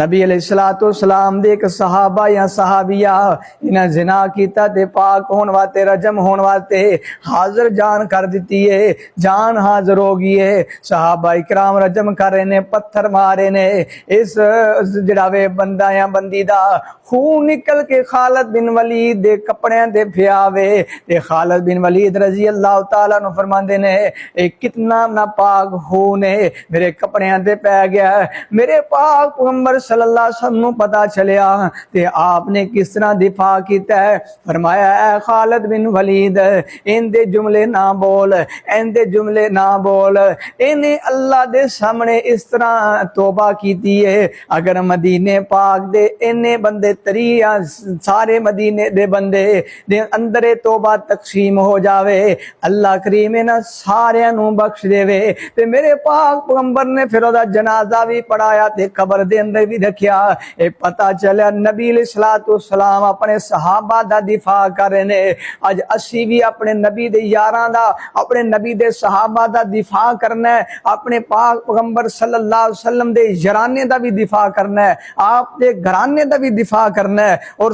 نبی علیہ الصلوۃ والسلام دے ایک صحابہ یا صحابیہ انہاں زنا کیتا تے پاک ہون واسطے رجم ہون واسطے حاضر جان کر دیتی ہے، جان حاضر ہو گئی ہے۔ صحابہ اکرام رجم کر رہے نے، پتھر مارے نے، اس جڑا وے بندہ یا بندی دا خون نکل کے خالد بن ولید دے کپڑیاں دے پھیاوے تے خالد بن ولید رضی اللہ تعالیٰ عنہ فرماندے نے اے کتنا ناپاک خون ہے میرے کپڑیاں دے پہ گیا ہے۔ میرے پاک پیغمبر صلی اللہ علیہ وسلم پتہ چلیا تے آپ نے کس طرح دفاع کیتا ہے، فرمایا اے خالد بن ولید ان دے جملے نہ بول، ان دے جملے نہ بول، انہیں اللہ دے سامنے اس طرح توبہ کیتی ہے اگر مدینے پاک دے انہیں بندے تریہ سارے مدینے دے بندے دے اندر توبہ تقسیم ہو جاوے اللہ کریم انہاں سارے نوں بخش دے وے۔ تے میرے پاک پیغمبر نے پھر دا جنازہ بھی پڑھایا تے قبر دے اندر بھی رکھیا۔ اے پتہ چلیا نبی علیہ الصلوۃ والسلام اپنے صحابہ دا دفاع کر رہے نے، اج اسی بھی اپنے نبی دے یاراں دا، اپنے نبی دے صحابہ دا دفاع کرنا ہے، اپنے پاک پیغمبر صلی اللہ علیہ وسلم دے یارانے دا بھی دفاع کرنا ہے، آپ دے گھرانے دا بھی دفاع کرنا ہے اور